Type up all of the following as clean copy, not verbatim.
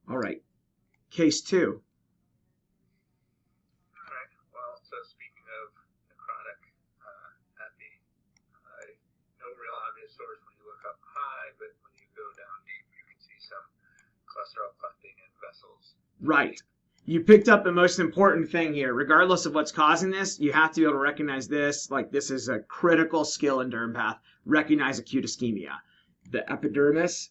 All right, case 2. All right. Well, so speaking of necrotic epi, no real obvious source when you look up high, but when you go down deep, you can see some cholesterol clotting and vessels. Right. You picked up the most important thing here. Regardless of what's causing this, you have to be able to recognize this. Like, this is a critical skill in dermpath. Recognize acute ischemia. The epidermis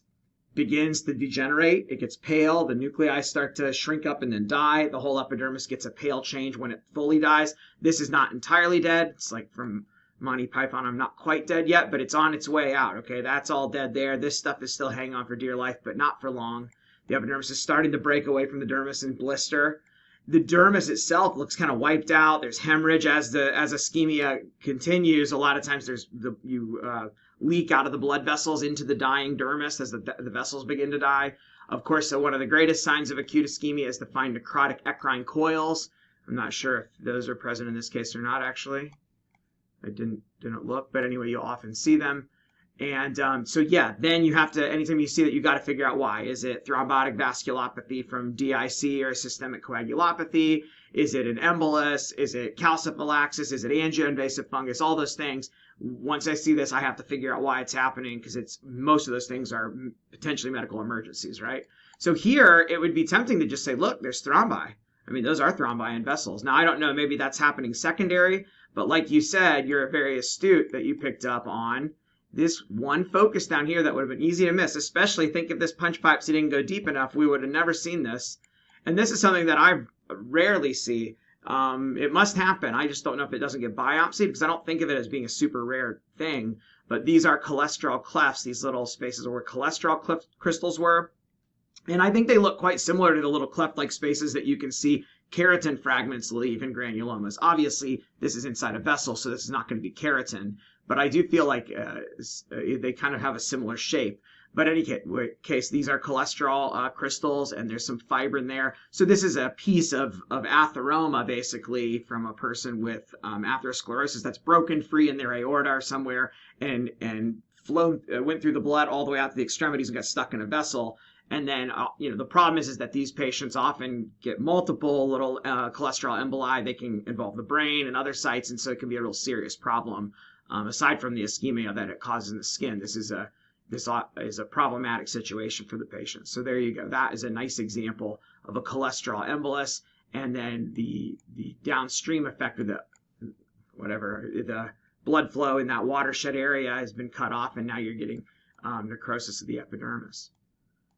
begins to degenerate. It gets pale. The nuclei start to shrink up and then die. The whole epidermis gets a pale change when it fully dies. This is not entirely dead. It's like from Monty Python, I'm not quite dead yet, but it's on its way out. Okay, that's all dead there. This stuff is still hanging on for dear life, but not for long. The epidermis is starting to break away from the dermis and blister. The dermis itself looks kind of wiped out. There's hemorrhage as ischemia continues. A lot of times you leak out of the blood vessels into the dying dermis as the vessels begin to die. Of course, so one of the greatest signs of acute ischemia is to find necrotic eccrine coils. I'm not sure if those are present in this case or not, actually. I didn't look, but anyway, you'll often see them. And so yeah, then you have to, anytime you see that, you got to figure out why. Is it thrombotic vasculopathy from DIC or systemic coagulopathy? Is it an embolus? Is it calciphylaxis? Is it angioinvasive fungus? All those things. Once I see this, I have to figure out why it's happening, because it's most of those things are potentially medical emergencies, right? So here it would be tempting to just say, look, there's thrombi. I mean, those are thrombi in vessels. Now, I don't know, maybe that's happening secondary, but like you said, you're very astute that you picked up on this one focus down here that would have been easy to miss, especially think if this punch biopsy didn't go deep enough, we would have never seen this. And this is something that I rarely see. It must happen. I just don't know if it doesn't get biopsied, because I don't think of it as being a super rare thing. But these are cholesterol clefts, these little spaces where cholesterol crystals were. And I think they look quite similar to the little cleft-like spaces that you can see keratin fragments leave in granulomas. Obviously, this is inside a vessel, so this is not going to be keratin, but I do feel like they kind of have a similar shape. But in any case, these are cholesterol crystals, and there's some fibrin there. So this is a piece of atheroma, basically, from a person with atherosclerosis that's broken free in their aorta or somewhere, and went through the blood all the way out to the extremities and got stuck in a vessel. And then, the problem is that these patients often get multiple little cholesterol emboli. They can involve the brain and other sites, and so it can be a real serious problem. Aside from the ischemia that it causes in the skin, this is a problematic situation for the patient. So there you go. That is a nice example of a cholesterol embolus, and then the downstream effect of the blood flow in that watershed area has been cut off, and now you're getting necrosis of the epidermis.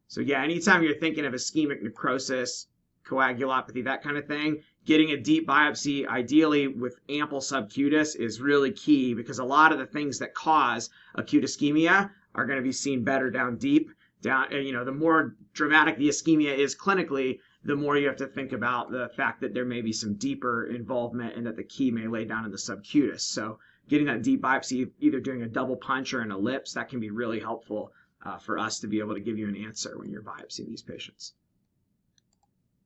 So yeah, anytime you're thinking of ischemic necrosis, coagulopathy, that kind of thing, getting a deep biopsy, ideally with ample subcutis, is really key, because a lot of the things that cause acute ischemia are going to be seen better down deep. The more dramatic the ischemia is clinically, the more you have to think about the fact that there may be some deeper involvement and that the key may lay down in the subcutis. So getting that deep biopsy, either doing a double punch or an ellipse, that can be really helpful for us to be able to give you an answer when you're biopsying these patients.